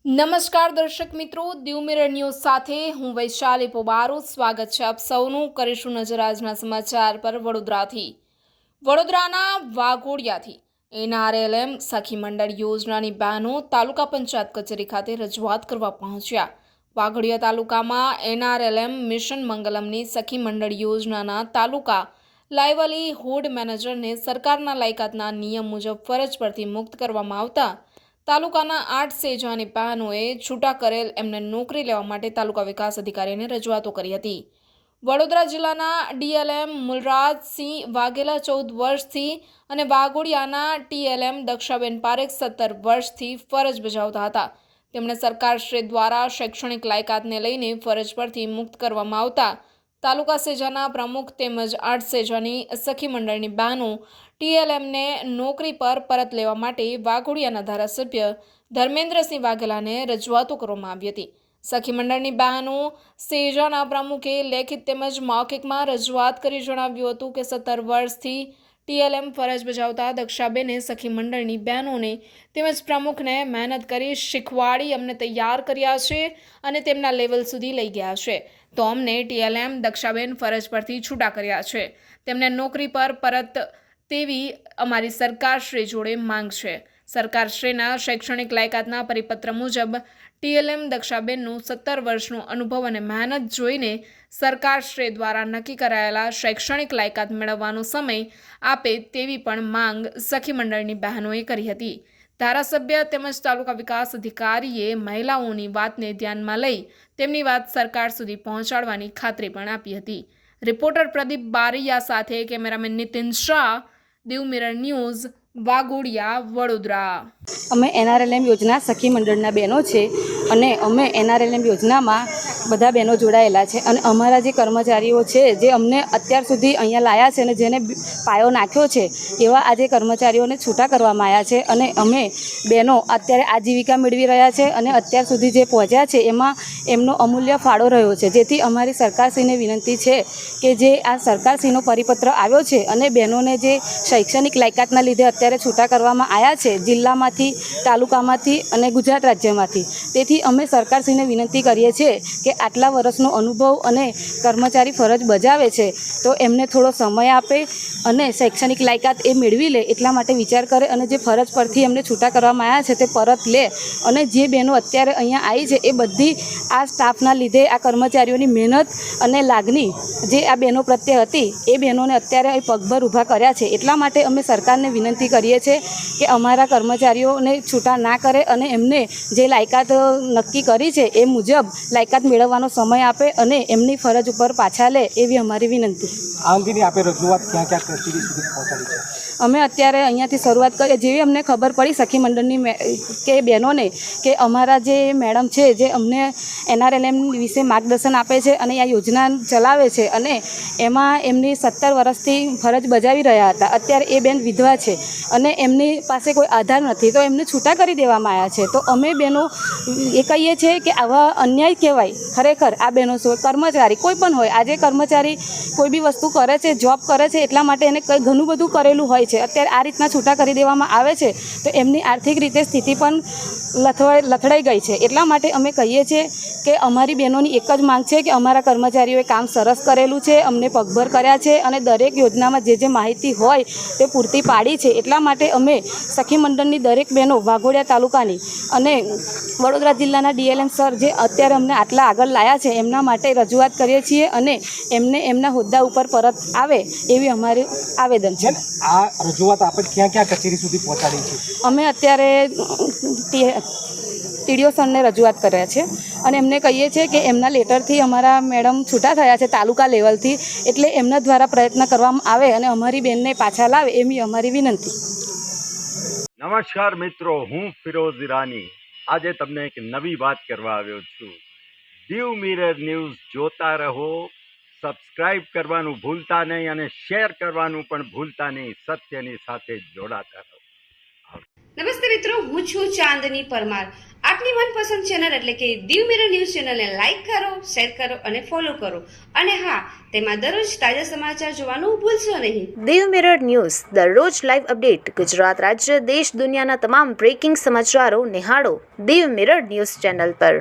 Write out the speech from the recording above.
નમસ્કાર દર્શક મિત્રો, દીવ મિરર ન્યૂઝ સાથે હું વૈશાલી પોબારો સ્વાગત છે આપ સૌનું। કરીશું નજર આજના સમાચાર પર। વડોદરાના વાઘોડિયાથી NRLM સખી મંડળ યોજનાની બહેનો તાલુકા પંચાયત કચેરી ખાતે રજૂઆત કરવા પહોંચ્યા। વાઘોડિયા તાલુકામાં NRLM મિશન મંગલમની સખી મંડળ યોજનાના તાલુકા લાઇવલીહુડ મેનેજરને સરકારના લાયકાતના નિયમ મુજબ ફરજ પરથી મુક્ત કરવામાં આવતા તાલુકાના 8 સેજાની બહેનોએ છૂટા કરેલ એમને નોકરી લેવા માટે તાલુકા વિકાસ અધિકારીને રજૂઆતો કરી હતી। વડોદરા જિલ્લાના DLM મુલરાજસિંહ વાઘેલા 14 વર્ષથી અને વાઘોડિયાના TLM દક્ષાબેન પારેખ 17 વર્ષથી ફરજ બજાવતા હતા। તેમણે સરકારશ્રી દ્વારા શૈક્ષણિક લાયકાતને લઈને ફરજ પરથી મુક્ત કરવામાં આવતા તાલુકા સેજાના પ્રમુખ તેમજ 8 સેજાની સખી મંડળની બહેનો TLMને નોકરી પર પરત લેવા માટે વાઘોડિયાના ધારાસભ્ય ધર્મેન્દ્રસિંહ વાઘેલાને રજૂઆતો કરવામાં આવી હતી। સખી મંડળની બહેનો સેજાના પ્રમુખે લેખિત તેમજ મૌખિકમાં રજૂઆત કરી જણાવ્યું હતું કે 17 વર્ષથી TLM ફરજ બજાવતા દક્ષાબેને સખી મંડળની બહેનોને તેમજ પ્રમુખને મહેનત કરી શીખવાડી અમને તૈયાર કર્યા છે અને તેમના લેવલ સુધી લઈ ગયા છે, તો અમને TLM દક્ષાબેન ફરજ પરથી છૂટા કર્યા છે, તેમને નોકરી પર પરત તેવી અમારી સરકારશ્રી જોડે માંગ છે। સરકારશ્રીના શૈક્ષણિક લાયકાતના પરિપત્ર મુજબ TLM દક્ષાબેનનું 17 વર્ષનો અનુભવ અને મહેનત જોઈને સરકારશ્રી દ્વારા નક્કી કરાયેલા શૈક્ષણિક લાયકાત મેળવવાનો સમય આપે તેવી પણ માંગ સખી મંડળની બહેનોએ કરી હતી। ધારાસભ્ય તેમજ તાલુકા વિકાસ અધિકારીએ મહિલાઓની વાતને ધ્યાનમાં લઈ તેમની વાત સરકાર સુધી પહોંચાડવાની ખાતરી પણ આપી હતી। રિપોર્ટર પ્રદીપ બારૈયા સાથે cameraman Nitin Shah, Diu mirror news, Waghodia, Vadodara. અમે NRLM યોજના સખી મંડળના બહેનો છે અને અમે NRLM યોજનામાં બધા બહેનો જોડાયેલા છે અને અમારા જે કર્મચારીઓ છે જે અમને અત્યાર સુધી અહીંયા લાયા છે અને જેને પાયો નાખ્યો છે એવા આજે કર્મચારીઓને છૂટા કરવામાં આવ્યા છે અને અમે બહેનો અત્યારે આજીવિકા મેળવી રહ્યા છે અને અત્યાર સુધી જે પહોંચ્યા છે એમાં એમનો અમૂલ્ય ફાળો રહ્યો છે, જેથી અમારી સરકારશ્રીને વિનંતી છે કે જે આ સરકારશ્રીનો પરિપત્ર આવ્યો છે અને બહેનોને જે શૈક્ષણિક લાયકાતના લીધે અત્યારે છૂટા કરવામાં આવ્યા છે જિલ્લામાંથી, તાલુકામાંથી અને ગુજરાત રાજ્યમાંથી, તેથી અમે સરકારશ્રીને વિનંતી કરીએ છીએ કે આટલા વર્ષનો અનુભવ અને કર્મચારી ફરજ બજાવે છે તો એમને થોડો સમય આપે અને શૈક્ષણિક લાયકાત એ મેળવી લે એટલા માટે વિચાર કરે અને જે ફરજ પરથી એમને છૂટા કરવામાં આવ્યા છે તે પરત લે અને જે બહેનો અત્યારે અહીંયા આવી છે એ બધી આ સ્ટાફના લીધે આ કર્મચારીઓની મહેનત અને લાગણી જે આ બહેનો પ્રત્યે હતી એ બહેનોને અત્યારે પગભર ઊભા કર્યા છે, એટલા માટે અમે સરકારને વિનંતી કરીએ છીએ કે અમારા કર્મચારીઓને છૂટા ના કરે અને એમને જે લાયકાત નક્કી કરી છે એ મુજબ લાયકાત મેળવવાનો સમય આપે અને એમની ફરજ ઉપર પાછા લે એવી અમારી વિનંતી। આ અંગેની આપે રજૂઆત ક્યાં કચેરી સુધી પહોંચાડી છે? અમે અત્યારે અહીંયાથી શરૂઆત કરીએ જેવી અમને ખબર પડી સખી મંડળની કે બહેનોને કે અમારા જે મેડમ છે જે અમને NRLM વિશે માર્ગદર્શન આપે છે અને આ યોજના ચલાવે છે અને એમાં એમની 17 વર્ષથી ફરજ બજાવી રહ્યા હતા, અત્યારે એ બેન વિધવા છે અને એમની પાસે કોઈ આધાર નથી તો એમને છૂટા કરી દેવામાં આવ્યા છે, તો અમે બહેનો એ કહીએ છીએ કે આવા અન્યાય કહેવાય ખરેખર। આ બહેનો કર્મચારી કોઈ પણ હોય, આજે કર્મચારી કોઈ બી વસ્તુ કરે છે, જોબ કરે છે એટલા માટે એને કંઈ ઘણું બધું કરેલું હોય છે, અત્યારે આ રીતના છૂટા કરી દેવામાં આવે છે તો એમની આર્થિક રીતે સ્થિતિ પણ લથડાઈ ગઈ છે, એટલા માટે અમે કહીએ છીએ કે અમારી બહેનોની એક જ માંગ છે કે અમારા કર્મચારીઓએ કામ સરસ કરેલું છે, અમને પગભર કર્યા છે અને દરેક યોજનામાં જે માહિતી હોય તે પૂરતી પાડી છે, એટલા માટે અમે સખી મંડળની દરેક બહેનો વાઘોડિયા તાલુકાની અને વડોદરા જિલ્લાના DLM સર જે અત્યારે અમને આટલા આગળ લાયા છે એમના માટે રજૂઆત કરીએ છીએ અને એમને એમના હોદ્દા ઉપર પરત આવે એવી અમારી આવેદન છે। આ રજૂઆત આપણે ક્યાં કચેરી સુધી પહોંચાડી છે? અમે અત્યારે TDO સરને રજૂઆત કર્યા છે અને એમને કહીએ છીએ કે એમના લેટરથી અમારા મેડમ છૂટા થયા છે તાલુકા લેવલથી, એટલે એમના દ્વારા પ્રયત્ન કરવામાં આવે અને અમારી બેનને પાછા લાવે એવી અમારી વિનંતી। નમસ્કાર મિત્રો, હું ફિરોઝ ઈરાની આજે તમને એક નવી વાત કરવા આવ્યો છું। દીવ મિરર ન્યૂઝ જોતા રહો, સબસ્ક્રાઇબ કરવાનું ભૂલતા નહીં અને શેર કરવાનું પણ ભૂલતા નહીં, સત્યની સાથે જોડાતા રહો। નમસ્તે મિત્રો, હું છું ચાંદની પરમાર. આપની મનપસંદ ચેનલ એટલે કે દીવ મિરર ન્યૂઝ ચેનલને લાઈક કરો, શેર કરો અને ફોલો કરો. અને હા, તેમાં દરરોજ તાજા સમાચાર જોવાનું ભૂલશો નહીં. દીવ મિરર ન્યૂઝ દરરોજ લાઈવ અપડેટ ગુજરાત રાજ્ય દેશ દુનિયાના તમામ બ્રેકિંગ સમાચારો નિહાળો દીવ મિરર ન્યૂઝ ચેનલ પર.